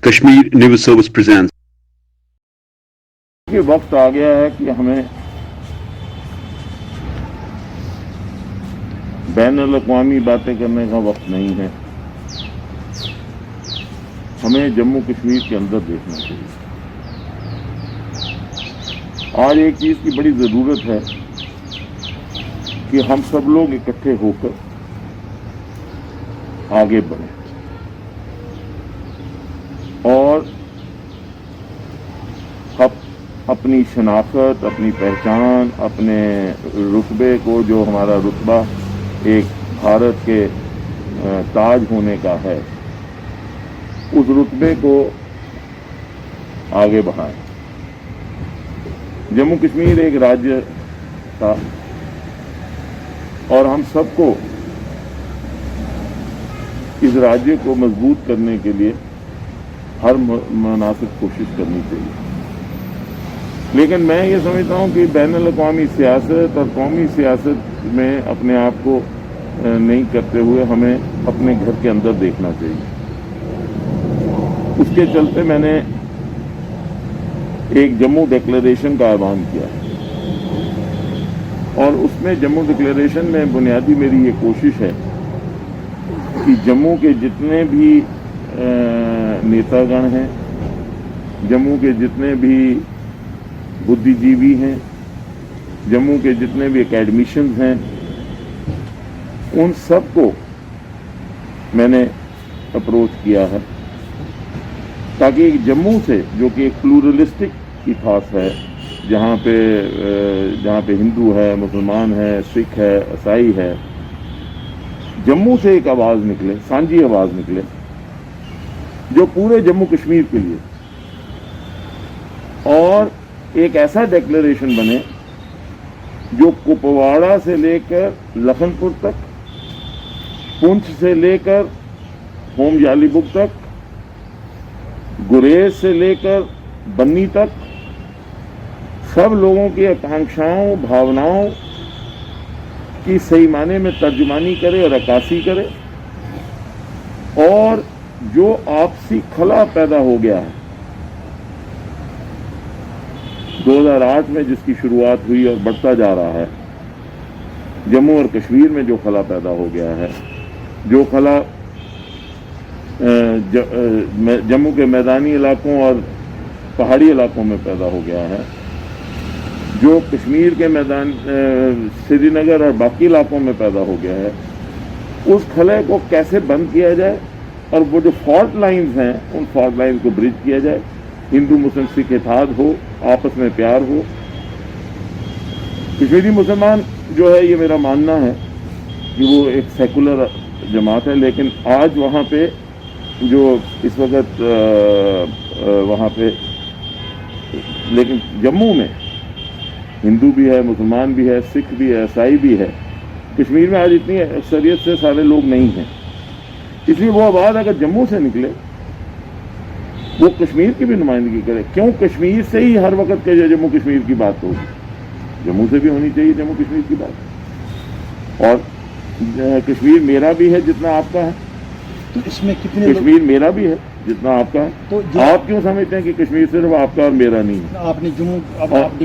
Kashmir News Service presents. یہ وقت آ گیا ہے کہ ہمیں بین الاقوامی باتیں کرنے کا وقت نہیں ہے. ہمیں جموں کشمیر کے اندر دیکھنا چاہیے. آج ایک چیز کی بڑی ضرورت ہے کہ ہم سب لوگ اکٹھے ہو کر آگے بڑھیں اور اپنی شناخت، اپنی پہچان، اپنے رتبے کو، جو ہمارا رتبہ ایک بھارت کے تاج ہونے کا ہے، اس رتبے کو آگے بڑھائیں. جموں کشمیر ایک راجیہ تھا اور ہم سب کو اس راجیہ کو مضبوط کرنے کے لیے ہر مناسب کوشش کرنی چاہیے. لیکن میں یہ سمجھتا ہوں کہ بین الاقوامی سیاست اور قومی سیاست میں اپنے آپ کو نہیں کرتے ہوئے ہمیں اپنے گھر کے اندر دیکھنا چاہیے. اس کے چلتے میں نے ایک جموں ڈکلیریشن کا اعلان کیا اور اس میں جموں ڈکلیریشن میں بنیادی میری یہ کوشش ہے کہ جموں کے جتنے بھی نیتا گن ہیں، جموں کے جتنے بھی بدھی جیوی ہیں، جموں کے جتنے بھی اکیڈمیشنز ہیں، ان سب کو میں نے اپروچ کیا ہے تاکہ ایک جموں سے، جو کہ ایک پلورلسٹک ایتھاس ہے، جہاں پہ ہندو ہے، مسلمان ہے، سکھ ہے، عیسائی ہے، جموں سے ایک آواز نکلے، سانجھی آواز نکلے جو پورے جموں کشمیر کے لیے، اور ایک ایسا ڈکلیریشن بنے جو کپواڑہ سے لے کر لکھن پور تک، پونچھ سے لے کر ہوم جالی بگ تک، گریز سے لے کر بنی تک، سب لوگوں کی آکانکشاؤں، بھاوناؤں کی صحیح معنی میں ترجمانی کرے اور عکاسی کرے، اور جو آپسی خلا پیدا ہو گیا ہے 2008 میں، جس کی شروعات ہوئی اور بڑھتا جا رہا ہے، جموں اور کشمیر میں جو خلا پیدا ہو گیا ہے، جو خلا جموں کے میدانی علاقوں اور پہاڑی علاقوں میں پیدا ہو گیا ہے، جو کشمیر کے میدان سری نگر اور باقی علاقوں میں پیدا ہو گیا ہے، اس خلے کو کیسے بند کیا جائے اور وہ جو فالٹ لائنز ہیں ان فالٹ لائنز کو برج کیا جائے. ہندو مسلم سکھ اتحاد ہو، آپس میں پیار ہو. کشمیری مسلمان جو ہے، یہ میرا ماننا ہے کہ وہ ایک سیکولر جماعت ہے، لیکن آج وہاں پہ جو اس وقت وہاں پہ، لیکن جموں میں ہندو بھی ہے، مسلمان بھی ہے، سکھ بھی ہے، عیسائی بھی ہے. کشمیر میں آج اتنی اکثریت سے سارے لوگ نہیں ہیں، اس لیے وہ آواز اگر جموں سے نکلے، وہ کشمیر کی بھی نمائندگی کرے. کیوں کشمیر سے ہی ہر وقت کے جموں کشمیر کی بات ہوگی؟ جموں سے بھی ہونی چاہیے جموں کشمیر کی بات. اور کشمیر میرا بھی ہے جتنا آپ کا ہے، تو اس میں کتنے کشمیر میرا بھی ہے جتنا آپ کا ہے. تو آپ کیوں سمجھتے ہیں کہ کشمیر صرف آپ کا اور میرا نہیں ہے؟ آپ نے جموں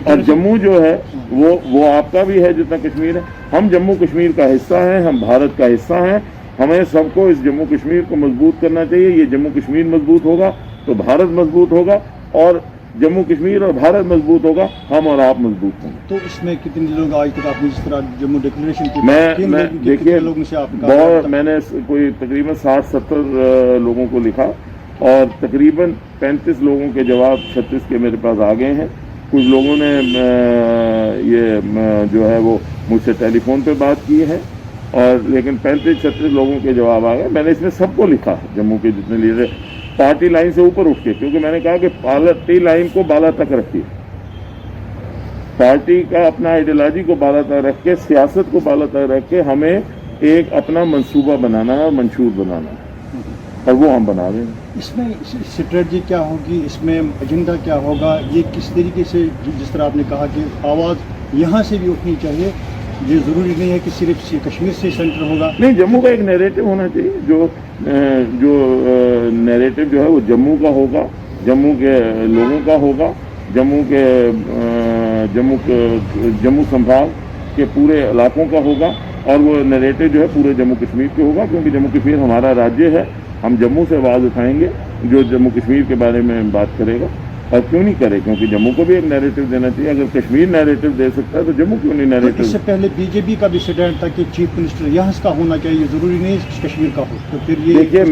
اور جموں جو ہے وہ آپ کا بھی ہے جتنا کشمیر ہے. ہم جموں کشمیر کا حصہ ہیں، ہم بھارت کا حصہ ہیں. ہمیں سب کو اس جموں کشمیر کو مضبوط کرنا چاہیے. یہ جموں کشمیر مضبوط ہوگا تو بھارت مضبوط ہوگا، اور جموں کشمیر اور بھارت مضبوط ہوگا، ہم اور آپ مضبوط ہوں گے. تو اس میں کتنے لوگ آج تک آپ نے جس طرح جموں ڈکلیریشن کی، میں دیکھیے، میں نے کوئی تقریباً 60-70 لوگوں کو لکھا اور تقریباً 35 لوگوں کے جواب 36 کے میرے پاس آ گئے ہیں. کچھ لوگوں نے یہ جو ہے وہ مجھ سے ٹیلی فون پہ بات کی ہے، اور لیکن 35-36 لوگوں کے جواب آ گئے. میں نے اس میں سب کو لکھا، جموں کے جتنے لیڈر، پارٹی لائن سے اوپر اٹھ کے، کیونکہ میں نے کہا کہ پارٹی لائن کو بالا تک رکھیے، پارٹی کا اپنا آئیڈیالوجی کو بالا تک رکھ کے، سیاست کو بالا تک رکھ کے ہمیں ایک اپنا منصوبہ بنانا ہے اور منشور بنانا ہے، اور وہ ہم بنا رہے ہیں. اس میں اسٹریٹجی کیا ہوگی، اس میں ایجنڈا کیا ہوگا، یہ کس طریقے سے، جس طرح آپ نے کہا کہ آواز یہاں سے بھی اٹھنی چاہیے، ये ज़रूरी नहीं है कि सिर्फ कश्मीर से सेंटर होगा। नहीं, जम्मू का एक नैरेटिव होना चाहिए, जो नैरेटिव जो है वो जम्मू का होगा, जम्मू के लोगों का होगा, जम्मू संभाग के पूरे इलाकों का होगा, और वो नैरेटिव जो है पूरे जम्मू कश्मीर के होगा, क्योंकि जम्मू कश्मीर हमारा राज्य है। हम जम्मू से आवाज़ उठाएंगे जो जम्मू कश्मीर के बारे में बात करेगा, और क्यों नहीं करे, क्योंकि जम्मू को भी एक नैरेटिव देना चाहिए। अगर कश्मीर नैरेटिव दे सकता है तो जम्मू क्यों नहीं तो नैरेटिव? इससे पहले बीजेपी का भी स्टैंड था कि चीफ मिनिस्टर यहाँ का होना चाहिए, ज़रूरी नहीं है कश्मीर का हो। तो फिर ये देखिए,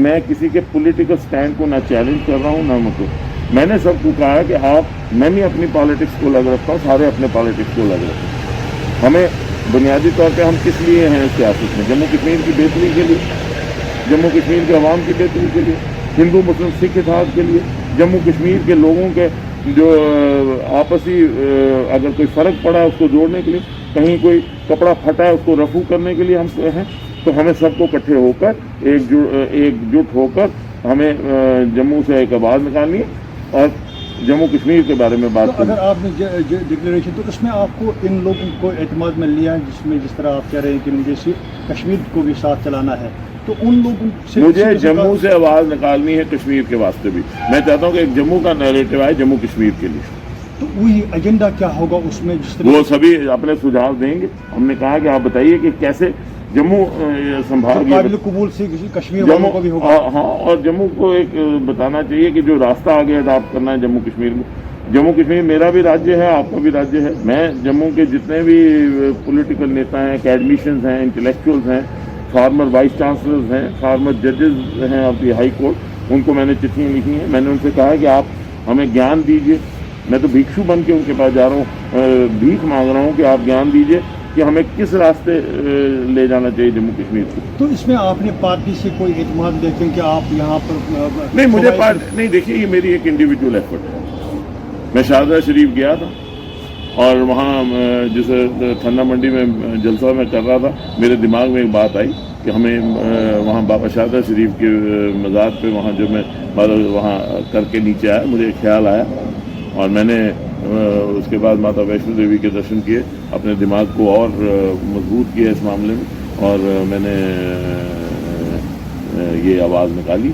मैं किसी के पॉलिटिकल स्टैंड को ना चैलेंज कर रहा हूँ ना मतलब, मैंने सबको कहा कि मैं भी अपनी पॉलिटिक्स को लग रखता हूँ, सारे अपने पॉलिटिक्स को लग रखते हैं। हमें बुनियादी तौर पे हम किस लिए हैं सियासत में? जम्मू कश्मीर की बेहतरी के लिए, जम्मू कश्मीर के अवाम की बेहतरी के लिए, हिंदू मुस्लिम सिख इत्तेहाद के लिए, जम्मू कश्मीर के लोगों के जो आपसी अगर कोई फ़र्क पड़ा है उसको जोड़ने के लिए, कहीं कोई कपड़ा फटा है उसको रफू करने के लिए हम हैं। तो हमें सबको इकट्ठे होकर एकजुट होकर हमें जम्मू से एक आवाज़ निकालनी है और जम्मू कश्मीर के बारे में बात तो अगर आपने डिक्लेरेशन, तो उसमें आपको इन लोगों को एतमाद में लिया है, जिसमें जिस तरह आप कह रहे हैं कि मुझे सिर्फ कश्मीर को भी साथ चलाना है, तो उन लोगों से मुझे जम्मू से आवाज़ निकालनी है कश्मीर के वास्ते भी। मैं चाहता हूँ कि एक जम्मू का नैरेटिव आए जम्मू कश्मीर के लिए। तो वही एजेंडा क्या होगा उसमें, जिस तरह वो सभी अपने सुझाव देंगे। हमने कहा कि आप बताइए कि कैसे जम्मू संभाग काबिल कबूल से कश्मीर जम्मू वालों को भी होगा। हाँ, और जम्मू को एक बताना चाहिए कि जो रास्ता आगे अडॉप्ट करना है जम्मू कश्मीर में। जम्मू कश्मीर मेरा भी राज्य है, आपका भी राज्य है। मैं जम्मू के जितने भी पॉलिटिकल नेता हैं, एकेडमिशियंस हैं, इंटेलेक्चुअल्स हैं, फार्मर वाइस चांसलर्स हैं, फार्मर जजेस हैं ऑफ द हाई कोर्ट, उनको मैंने चिट्ठियाँ लिखी हैं। मैंने उनसे कहा है कि आप हमें ज्ञान दीजिए। मैं तो भिक्षु बन के उनके पास जा रहा हूँ, भीख मांग रहा हूँ कि आप ज्ञान दीजिए कि हमें किस रास्ते ले जाना चाहिए जम्मू कश्मीर को। तो इसमें आपने पार्टी से कोई एतमाद देखें कि आप यहाँ पर नहीं, मुझे पार्टी नहीं, देखिए ये मेरी एक इंडिविजुअल एफर्ट है। मैं शारदा शरीफ गया था और वहाँ जैसे ठंडा मंडी में जलसा में कर रहा था, मेरे दिमाग में एक बात आई कि हमें वहाँ बाबा शारदा शरीफ के मज़ार पे वहाँ जो मैं वहाँ करके नीचे आया, मुझे ख्याल आया और मैंने उसके बाद माता वैष्णो देवी के दर्शन किए, अपने दिमाग को और मजबूत किया इस मामले में, और मैंने ये आवाज़ निकाली।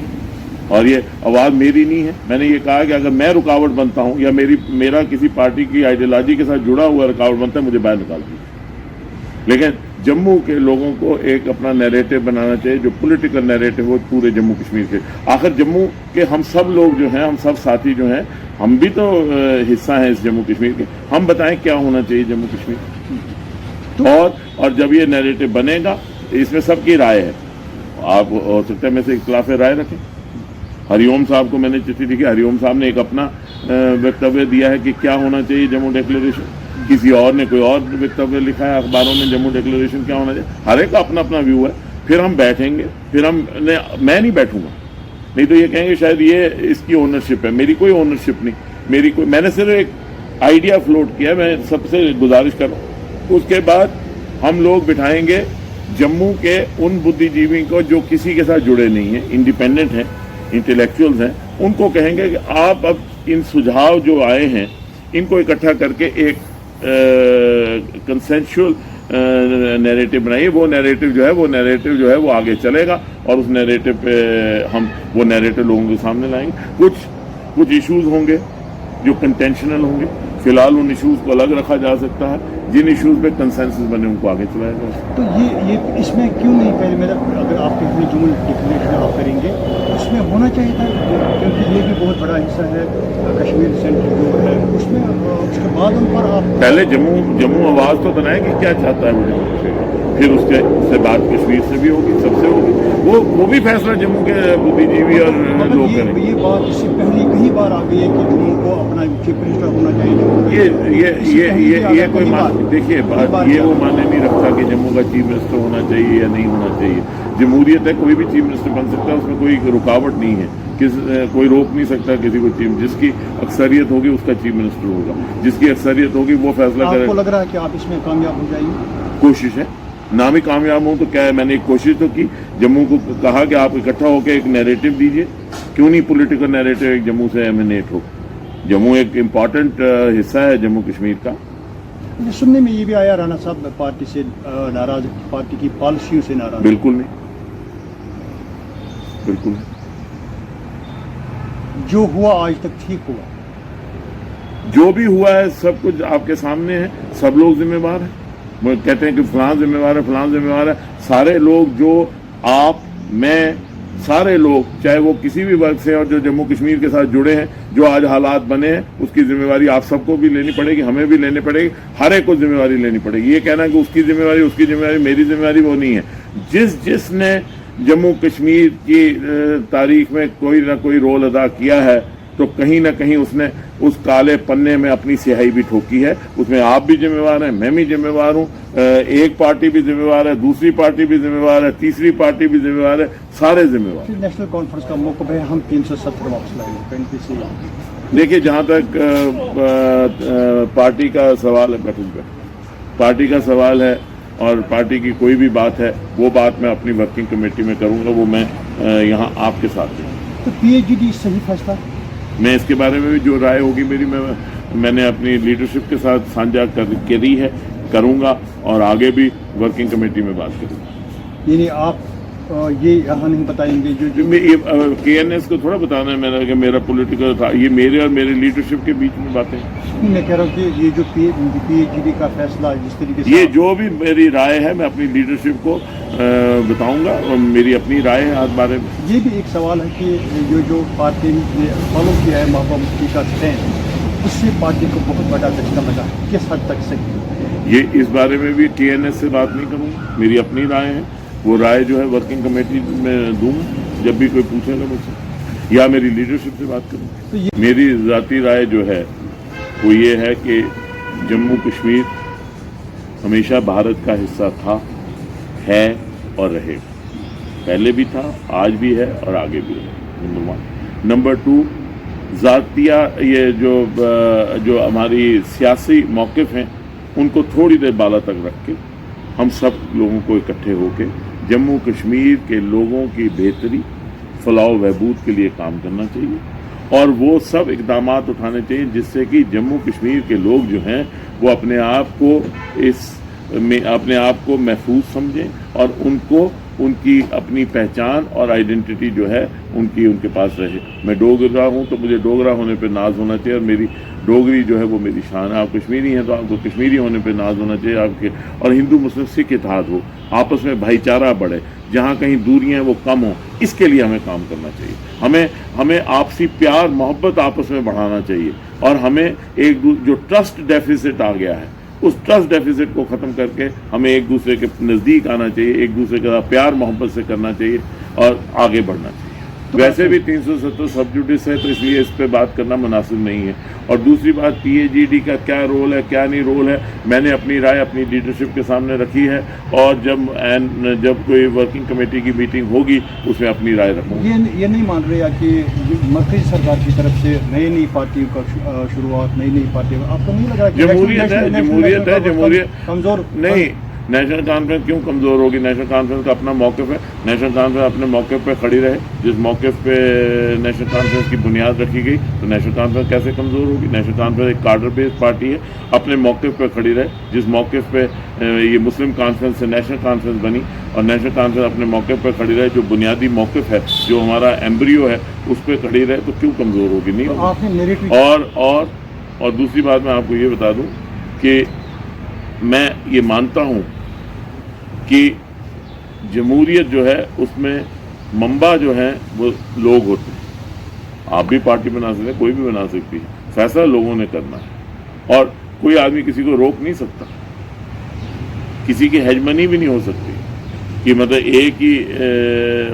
और ये आवाज़ मेरी नहीं है। मैंने ये कहा कि अगर मैं रुकावट बनता हूँ या मेरा किसी पार्टी की आइडियोलॉजी के साथ जुड़ा हुआ रुकावट बनता है, मुझे बाहर निकाल दीजिए। लेकिन जम्मू के लोगों को एक अपना नैरेटिव बनाना चाहिए, जो पॉलिटिकल नैरेटिव हो पूरे जम्मू कश्मीर के। आखिर जम्मू के हम सब लोग जो हैं, हम सब साथी जो हैं, हम भी तो हिस्सा हैं इस जम्मू कश्मीर के। हम बताएं क्या होना चाहिए जम्मू कश्मीर तो और जब ये नैरेटिव बनेगा, इसमें सबकी राय है। आप हो सकता है में से इख्तिलाफ राय रखें। हरिओम साहब को मैंने चिट्ठी लिखी, हरिओम साहब ने एक अपना वक्तव्य दिया है कि क्या होना चाहिए जम्मू डिक्लेरेशन। किसी और ने कोई और वक्तव्य लिखा है अखबारों में, जम्मू डिक्लेरेशन क्या होना चाहिए। हर एक का अपना अपना व्यू है। फिर हम बैठेंगे, फिर मैं नहीं बैठूंगा, नहीं तो ये कहेंगे शायद ये इसकी ओनरशिप है। मेरी कोई ओनरशिप नहीं, मैंने सिर्फ एक आइडिया फ्लोट किया। मैं सबसे गुजारिश कर रहा हूँ, उसके बाद हम लोग बिठाएंगे जम्मू के उन बुद्धिजीवी को जो किसी के साथ जुड़े नहीं हैं, इंडिपेंडेंट हैं, इंटेलेक्चुअल्स हैं, उनको कहेंगे कि आप अब इन सुझाव जो आए हैं इनको इकट्ठा करके एक कंसेंशुअल नैरेटिव बनाइए। वो नैरेटिव जो है वो आगे चलेगा और उस नैरेटिव पे हम वो नैरेटिव लोगों के सामने लाएंगे। कुछ इश्यूज होंगे जो कंटेंशनल होंगे, फिलहाल उन इश्यूज को अलग रखा जा सकता है। जिन इश्यूज पे कंसेंसस बने उनको आगे चलाया जा सकता है। तो ये इसमें क्यों नहीं, पहले मेरा अगर आप कहते जम्मू डिक्लेरेशन आप करेंगे उसमें होना चाहिए था, क्योंकि ये भी बहुत बड़ा हिस्सा है कश्मीर सेंटर जो है उसमें। उसके बाद उन पर आप पहले जम्मू आवाज़ तो बनाए कि क्या चाहता है वो जम्मू से, फिर उससे बात कश्मीर से भी होगी, सबसे होगी। वो भी फैसला जम्मू के बुद्धिजीवी और लोग करेंगे। ये बात इससे पहले कई बार आ गई है कि जम्मू को अपना चीफ मिनिस्टर होना चाहिए। ये कोई देखिए बात ये वो माने नहीं रखता कि जम्मू का चीफ मिनिस्टर होना चाहिए या नहीं होना चाहिए। जमहूरियत है, कोई भी चीफ मिनिस्टर बन सकता है, उसमें कोई रुकावट नहीं है। कोई रोक नहीं सकता किसी को। जिसकी अक्सरियत होगी उसका चीफ मिनिस्टर होगा, जिसकी अक्सरियत होगी वो फैसला करेगा। आपको लग रहा है कि आप इसमें कामयाब हो जाएंगे? कोशिश है, ना भी कामयाब हूँ तो क्या है, मैंने एक कोशिश तो की। जम्मू को कहा कि आप इकट्ठा होकर एक नैरेटिव दीजिए। क्यों नहीं पॉलिटिकल नैरेटिव एक जम्मू से एमिनेट हो। जम्मू एक इम्पॉर्टेंट हिस्सा है जम्मू कश्मीर का, सुनने में ये भी आया राणा साहब पार्टी से नाराज, पार्टी की पॉलिसियों से नाराज। बिल्कुल नहीं, बिल्कुल नहीं। जो हुआ आज तक ठीक हुआ? जो भी हुआ है सब कुछ आपके सामने है, सब लोग जिम्मेवार हैं। वो कहते हैं कि फलां जिम्मेवार है, फलां जिम्मेवार है। सारे लोग, जो आप, मैं, सारे लोग, चाहे वो किसी भी वर्ग से और जो जम्मू कश्मीर के साथ जुड़े हैं, जो आज हालात बने हैं, उसकी जिम्मेवारी आप सबको भी लेनी पड़ेगी, हमें भी लेनी पड़ेगी, हर एक को जिम्मेवारी लेनी पड़ेगी। ये कहना कि उसकी जिम्मेवारी, उसकी जिम्मेवारी, मेरी जिम्मेवारी, वो नहीं है। जिसने जम्मू कश्मीर की तारीख में कोई ना कोई रोल अदा किया है, तो कहीं ना कहीं उसने उस काले पन्ने में अपनी स्याही भी ठोकी है। उसमें आप भी जिम्मेवार हैं, मैं भी जिम्मेवार हूँ, एक पार्टी भी जिम्मेवार है, दूसरी पार्टी भी जिम्मेवार है, तीसरी पार्टी भी जिम्मेवार है, सारे जिम्मेवार। फिर नेशनल कॉन्फ्रेंस का मौका है, हम 370 वापस लाएंगे एनपीसी। देखिए, जहाँ तक पार्टी का सवाल है, पार्टी का सवाल है और पार्टी की कोई भी बात है, वो बात मैं अपनी वर्किंग कमेटी में करूँगा, वो मैं यहाँ आपके साथ हूँ। तो पीएचडी सही फैसला? मैं इसके बारे में भी जो राय होगी मेरी, मैंने अपनी लीडरशिप के साथ साझा करी है, करूँगा और आगे भी वर्किंग कमेटी में बात करूँगा। यानी आप ये यहाँ नहीं बताएंगे जो KNS को थोड़ा बताना है मेरा कि मेरा पॉलिटिकल था, ये मेरे और मेरे लीडरशिप के बीच में बातें हैं। मैं कह रहा हूँ कि ये जो पीएचडी का फैसला जिस तरीके से, ये जो भी मेरी राय है मैं अपनी लीडरशिप को बताऊंगा और मेरी अपनी राय है आज बारे में। ये भी एक सवाल है कि जो पार्टी ने फॉलो किया है महबूबा मुफ्ती का स्टैंड, उससे पार्टी को बहुत बड़ा झटका लगा, किस हद तक सही? ये इस बारे में भी TNS से बात नहीं करूँगा, मेरी अपनी राय है, वो राय जो है वर्किंग कमेटी में दूँ जब भी कोई पूछेगा मुझसे, या मेरी लीडरशिप से बात करूँ। तो मेरी ज़ाती राय जो है वो ये है कि जम्मू कश्मीर हमेशा भारत का हिस्सा था, है और रहेगा। पहले भी था, आज भी है और आगे भी है, नंबर 1। नंबर 2, ज़ातिया ये जो हमारी सियासी मौक़िफ़ हैं, उनको थोड़ी देर बाला तक रख के हम सब लोगों को इकट्ठे होकर जम्मू कश्मीर के लोगों की बेहतरी, फलाह बहबूद के लिए काम करना चाहिए और वो सब इक़दामात उठाने चाहिए जिससे कि जम्मू कश्मीर के लोग जो हैं वो अपने आप को महफूज समझें और उनको उनकी अपनी पहचान और आइडेंटिटी जो है उनके पास रहे। मैं डोगरा हूँ तो मुझे डोगरा होने पे नाज होना चाहिए और मेरी डोगरी जो है वो मेरी शान है। आप कश्मीरी हैं तो आपको कश्मीरी होने पे नाज होना चाहिए आपके, और हिंदू मुस्लिम सिख इत्तेहाद हो, आपस में भाईचारा बढ़े, जहाँ कहीं दूरियां वो कम हो, इसके लिए हमें काम करना चाहिए। हमें आपसी प्यार मोहब्बत आपस में बढ़ाना चाहिए और हमें जो ट्रस्ट डेफिसिट आ गया है उस ट्रस्ट डेफिसिट को ख़त्म करके हमें एक दूसरे के नज़दीक आना चाहिए, एक दूसरे का प्यार मोहब्बत से करना चाहिए और आगे बढ़ना चाहिए। वैसे भी 370 सब जुडिस है तो इसलिए इस पे बात करना मुनासिब नहीं है। और दूसरी बात, PAGD का क्या रोल है क्या नहीं रोल है, मैंने अपनी राय अपनी लीडरशिप के सामने रखी है और जब कोई वर्किंग कमेटी की मीटिंग होगी उसमें अपनी राय रखूँगा। ये नहीं मान रहे कि मरकज़ी सरकार की तरफ से नई पार्टियों का शुरुआत, नई पार्टियों, आपको नहीं लग रहा कि जमहूरियत कमज़ोर नहीं? नेशनल कॉन्फ्रेंस क्यों कमज़ोर होगी? नेशनल कॉन्फ्रेंस का अपना मौक़िफ़ है, नेशनल कॉन्फ्रेंस अपने मौक़िफ़ पे खड़ी रहे। जिस मौक़िफ़ पे नेशनल कॉन्फ्रेंस की बुनियाद रखी गई तो नेशनल कॉन्फ्रेंस कैसे कमज़ोर होगी? नेशनल कॉन्फ्रेंस एक कार्डर बेस्ड पार्टी है, अपने मौक़िफ़ पे खड़ी रहे। जिस मौक़िफ़ पे ये मुस्लिम कॉन्फ्रेंस से नेशनल कॉन्फ्रेंस बनी और नेशनल कॉन्फ्रेंस अपने मौक़िफ़ पे खड़ी रहे, जो बुनियादी मौक़िफ़ है, जो हमारा एम्ब्रियो है, उस पर खड़ी रहे, तो क्यों कमज़ोर होगी? नहीं होगी। और दूसरी बात मैं आपको ये बता दूँ कि मैं ये मानता हूँ कि जमहूरियत जो है उसमें मंबा जो है वो लोग होते हैं। आप भी पार्टी बना सकते हैं, कोई भी बना सकती है, फैसला लोगों ने करना है और कोई आदमी किसी को रोक नहीं सकता, किसी की हेजमनी भी नहीं हो सकती कि मतलब एक ही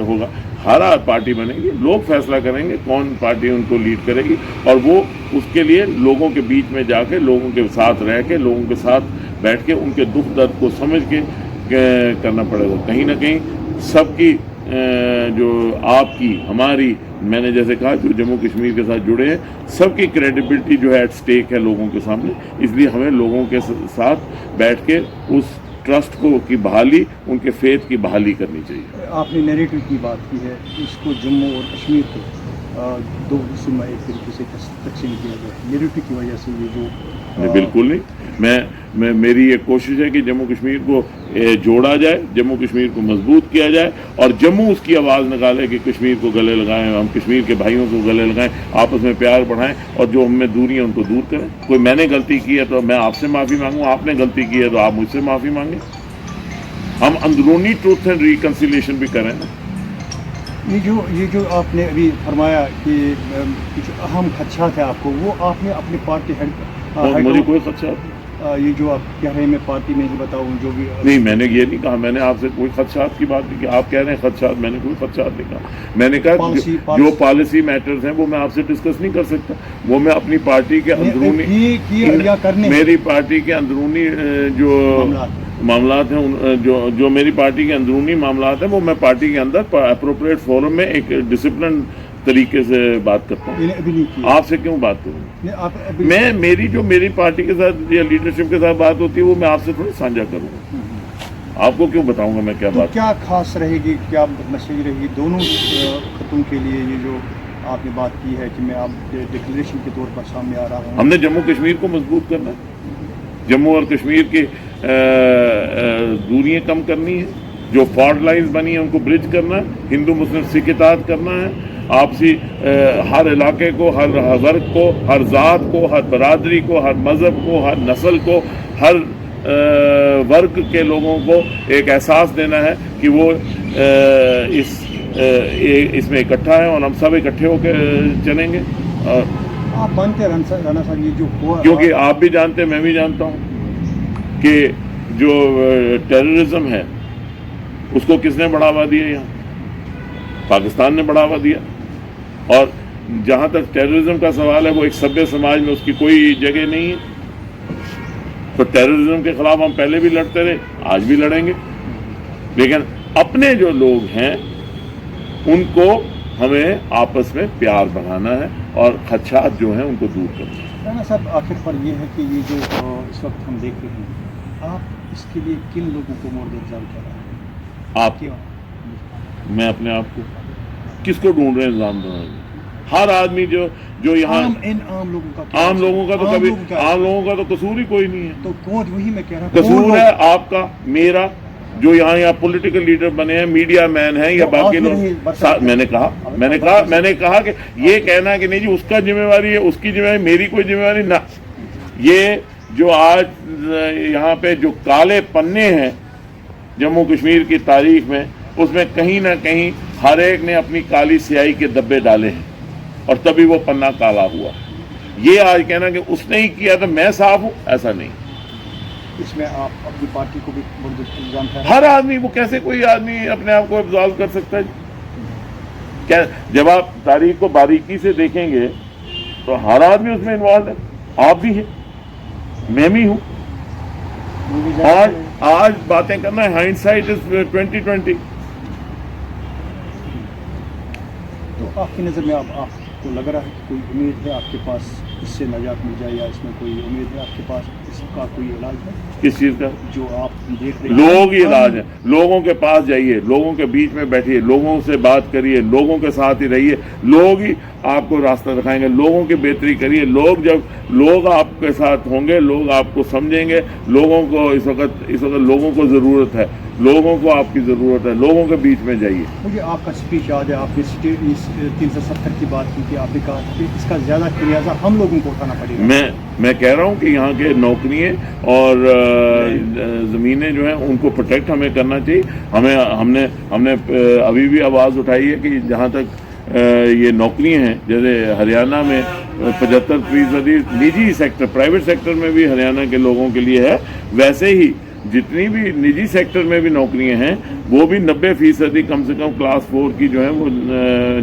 होगा। हर पार्टी बनेगी, लोग फैसला करेंगे कौन पार्टी उनको लीड करेगी और वो उसके लिए लोगों के बीच में जाके, लोगों के साथ रह के, लोगों के साथ बैठ के उनके दुख दर्द को समझ के करना पड़ेगा। कहीं ना कहीं सबकी जो आपकी हमारी, मैंने जैसे कहा जो जम्मू कश्मीर के साथ जुड़े हैं, सबकी क्रेडिबिलिटी जो है एट स्टेक है लोगों के सामने। इसलिए हमें लोगों के साथ बैठ के उस ट्रस्ट की बहाली, उनके फेथ की बहाली करनी चाहिए। आपने नैरेटिव की बात की है, इसको जम्मू और कश्मीर को दो हिस्सों में एक तरीके से तकसीम किया गया। नैरेटिव की वजह से ये जो نہیں بالکل نہیں. میری یہ کوشش ہے کہ جموں کشمیر کو جوڑا جائے, جموں کشمیر کو مضبوط کیا جائے, اور جموں اس کی آواز نکالے کہ کشمیر کو گلے لگائیں, ہم کشمیر کے بھائیوں کو گلے لگائیں, آپس میں پیار بڑھائیں, اور جو ہم میں دوریاں ان کو دور کریں. کوئی میں نے غلطی کی ہے تو میں آپ سے معافی مانگوں, آپ نے غلطی کی ہے تو آپ مجھ سے معافی مانگیں. ہم اندرونی ٹروتھ اینڈ ریکنسیلیشن بھی کریں نا. یہ جو آپ نے ابھی فرمایا کہ کچھ اہم خدشات ہیں آپ کو, وہ آپ نے اپنی پارٹی مجھے کوئی خدشات نہیں. یہ جو آپ کہہ رہے ہیں میں پارٹی میں ہی بتاؤں جو بھی نہیں, میں نے یہ نہیں کہا, میں نے آپ سے کوئی خدشات کی بات نہیں کی. آپ کہہ رہے ہیں خدشات, میں نے کوئی خدشات نہیں کہا. میں نے کہا جو پالیسی میٹرز ہیں وہ میں آپ سے ڈسکس نہیں کر سکتا, وہ میں اپنی پارٹی کے اندرونی میری پارٹی کے اندرونی جو معاملات ہیں, جو میری پارٹی کے اندرونی معاملات ہیں وہ میں پارٹی کے اندر اپروپریٹ فورم میں ایک ڈسپلن طریقے سے بات کرتا ہوں. آپ سے کیوں بات کروں؟ میں میری پارٹی کے ساتھ یا لیڈرشپ کے ساتھ بات ہوتی ہے وہ میں آپ سے تھوڑی سانجھا کروں گا. آپ کو کیوں بتاؤں گا میں کیا بات. کیا خاص رہے گی, کیا میسیج رہے گی دونوں خطوں کے لیے؟ یہ جو آپ نے بات کی ہے کہ میں آپ ڈکلیریشن کے طور پر سامنے آ رہا ہوں. ہم نے جموں کشمیر کو مضبوط کرنا ہے, جموں اور کشمیر کی دوریاں کم کرنی ہے, جو فالٹ لائنز بنی ہیں ان کو برج کرنا ہے, ہندو مسلم سکھ اتحاد کرنا ہے, آپسی ہر علاقے کو, ہر ورگ کو, ہر ذات کو, ہر برادری کو, ہر مذہب کو, ہر نسل کو, ہر ورگ کے لوگوں کو ایک احساس دینا ہے کہ وہ اس میں اکٹھا ہے اور ہم سب اکٹھے ہو کے چلیں گے. آپ مانتے ہیں رانا صاحب یہ جو ہوا, کیونکہ آپ بھی جانتے ہیں, میں بھی جانتا ہوں کہ جو ٹیررزم ہے اس کو کس نے بڑھاوا دیا؟ یہاں پاکستان نے بڑھاوا دیا. اور جہاں تک ٹیررزم کا سوال ہے وہ ایک سبھی سماج میں اس کی کوئی جگہ نہیں ہے. تو ٹیررزم کے خلاف ہم پہلے بھی لڑتے رہے, آج بھی لڑیں گے, لیکن اپنے جو لوگ ہیں ان کو ہمیں آپس میں پیار بڑھانا ہے اور خدشات جو ہیں ان کو دور کرنا ہے. رانا صاحب آخر پر یہ ہے کہ یہ جو اس وقت ہم دیکھ رہے ہیں, آپ اس کے لیے کن لوگوں کو مورد الزام کر رہے ہیں؟ آپ کیا؟ میں اپنے آپ کو کس کو ڈھونڈ رہے ہیں الزام دینے میں؟ ہر آدمی جو یہاں عام لوگوں کا تو کبھی عام لوگوں کا تو قصور ہی کوئی نہیں ہے. تو کون, وہی میں کہہ رہا ہوں, قصور ہے آپ کا, میرا, جو یہاں پولیٹیکل لیڈر بنے ہیں, میڈیا مین ہیں یا باقی لوگ. میں نے کہا کہ یہ کہنا کہ نہیں جی اس کا ذمہ داری ہے, اس کی ذمہ داری, میری کوئی ذمہ داری نہ. یہ جو آج یہاں پہ جو کالے پنے ہیں جموں کشمیر کی تاریخ میں, اس میں کہیں نہ کہیں ہر ایک نے اپنی کالی سیاہی کے دبے ڈالے ہیں اور تبھی وہ پنہ کالا ہوا. یہ آج کہنا کہ اس نے ہی کیا تو میں صاف ہوں, ایسا نہیں. اس میں آپ اپنی پارٹی کو بھی مورد الزام ہے. ہر آدمی, وہ کیسے کوئی آدمی اپنے آپ کو ابزالو کر سکتا ہے؟ کیا جب آپ تاریخ کو باریکی سے دیکھیں گے تو ہر آدمی اس میں انوالو ہے. آپ بھی ہیں, میں بھی ہوں. آج باتیں کرنا ہے, ہائنڈ سائٹ از 2020. تو آپ کی نظر میں آپ کو لگ رہا ہے کہ کوئی امید ہے آپ کے پاس اس سے نجات مل جائے, یا اس میں کوئی امید ہے آپ کے پاس اس کا کوئی علاج ہے؟ کس چیز کا؟ جو آپ دیکھ رہے ہیں لوگ ہی علاج ہیں. لوگوں کے پاس جائیے, لوگوں کے بیچ میں بیٹھیے, لوگوں سے بات کریے, لوگوں کے ساتھ ہی رہیے, لوگ ہی آپ کو راستہ دکھائیں گے. لوگوں کی بہتری کریے. جب لوگ آپ کے ساتھ ہوں گے, لوگ آپ کو سمجھیں گے. لوگوں کو اس وقت لوگوں کو ضرورت ہے, لوگوں کو آپ کی ضرورت ہے. لوگوں کے بیچ میں جائیے. مجھے آپ کا اسپیچ یاد ہے, آپ نے 370 کی بات کی کہ آپ نے کہا کہ اس کا زیادہ خمیازہ ہم لوگوں کو اٹھانا پڑے گا. میں کہہ رہا ہوں کہ یہاں کے نوکریاں اور زمینیں جو ہیں ان کو پروٹیکٹ ہمیں کرنا چاہیے. ہم نے ابھی بھی آواز اٹھائی ہے کہ جہاں تک یہ نوکریاں ہیں, جیسے ہریانہ میں 75% نجی سیکٹر, پرائیویٹ سیکٹر میں بھی ہریانہ کے لوگوں کے لیے ہے, ویسے ہی جتنی بھی نجی سیکٹر میں بھی نوکریاں ہیں وہ بھی 90% کم سے کم کلاس 4 کی جو ہیں وہ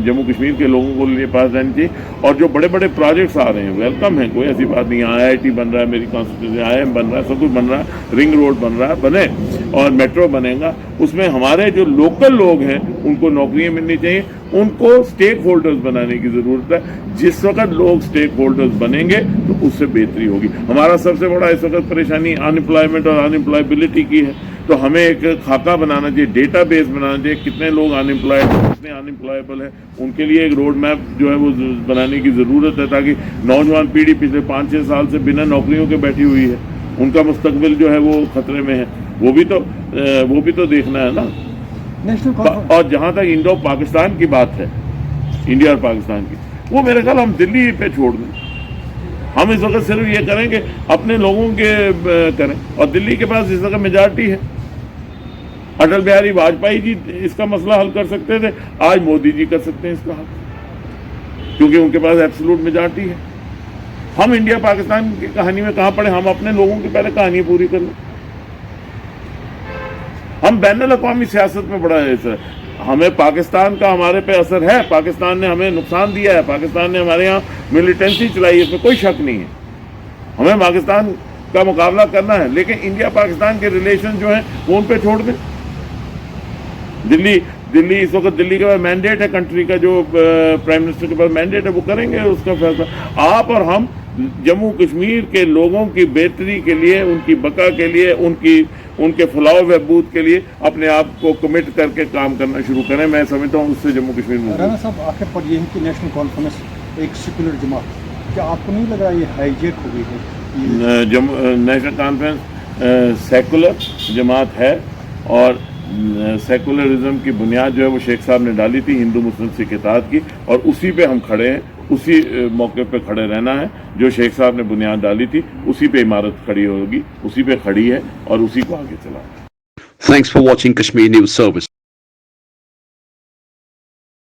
جموں کشمیر کے لوگوں کو لیے پاس جانی چاہیے. اور جو بڑے بڑے پروجیکٹس آ رہے ہیں ویلکم ہیں, کوئی ایسی بات نہیں. IIT بن رہا ہے, میری کانسٹیٹوینسی IIM بن رہا ہے, سب کچھ بن رہا ہے, رنگ روڈ بن رہا ہے, بنے, اور میٹرو بنے گا. اس میں ہمارے جو لوکل لوگ ہیں ان کو نوکریاں ملنی چاہیے. ان کو سٹیک ہولڈرز بنانے کی ضرورت ہے. جس وقت لوگ سٹیک ہولڈرز بنیں گے تو اس سے بہتری ہوگی. ہمارا سب سے بڑا اس وقت پریشانی ان امپلائمنٹ اور ان امپلائبلٹی کی ہے. تو ہمیں ایک خاکہ بنانا چاہیے, ڈیٹا بیس بنانا چاہیے, کتنے لوگ انمپلائڈ ہیں, کتنے انمپلائیبل ہیں, ان کے لیے ایک روڈ میپ جو ہے وہ بنانے کی ضرورت ہے, تاکہ نوجوان پیڑھی پچھلے 5-6 سال سے بنا نوکریوں کے بیٹھی ہوئی ہے, ان کا مستقبل جو ہے وہ خطرے میں ہے, وہ بھی تو دیکھنا ہے نا. اور جہاں تک انڈو پاکستان کی بات ہے, انڈیا اور پاکستان کی, وہ میرے خیال ہم دلی پہ چھوڑ دیں. ہم اس وقت صرف یہ کریں کہ اپنے لوگوں کے کریں, اور دلی کے پاس اس وقت میجارٹی ہے. اٹل بہاری واجپئی جی اس کا مسئلہ حل کر سکتے تھے, آج مودی جی کر سکتے ہیں اس کا حل, کیونکہ ان کے پاس ایبسولوٹ میجارٹی ہے. ہم انڈیا پاکستان کی کہانی میں کہاں پڑے, ہم اپنے لوگوں کی پہلے کہانی پوری کر لیں. ہم بین الاقوامی سیاست میں بڑا اثر ہے, ہمیں پاکستان کا ہمارے پہ اثر ہے, پاکستان نے ہمیں نقصان دیا ہے, پاکستان نے ہمارے یہاں ملیٹنسی چلائی ہے, اس میں کوئی شک نہیں ہے, ہمیں پاکستان کا مقابلہ کرنا ہے, لیکن انڈیا پاکستان کے ریلیشن جو ہیں وہ ان پہ چھوڑ دیں. دلی اس وقت دلی کے پاس مینڈیٹ ہے, کنٹری کا جو پرائم منسٹر کے پاس مینڈیٹ ہے, وہ کریں گے اس کا فیصلہ. آپ اور ہم جموں کشمیر کے لوگوں کی بہتری کے لیے, ان کی بقا کے لیے, ان کے فلاح و بہبود کے لیے اپنے آپ کو کمٹ کر کے کام کرنا شروع کریں. میں سمجھتا ہوں اس سے جموں کشمیر میں. رانا صاحب, آخر پر یہ ہے کہ نیشنل کانفرنس ایک سیکولر جماعت, کیا آپ کو نہیں لگ رہا یہ ہائی جیک ہو گئی ہے؟ نیشنل کانفرنس سیکولر جماعت ہے, اور سیکولرزم کی بنیاد جو ہے وہ شیخ صاحب نے ڈالی تھی ہندو مسلم سکھ اتحاد کی, اور اسی پہ ہم کھڑے ہیں, اسی موقع پہ کھڑے رہنا ہے. جو شیخ صاحب نے بنیاد ڈالی تھی اسی پہ عمارت کھڑی ہوگی, اسی پہ کھڑی ہے, اور اسی کو آگے چلانا ہے. Thanks for watching Kashmir News Service.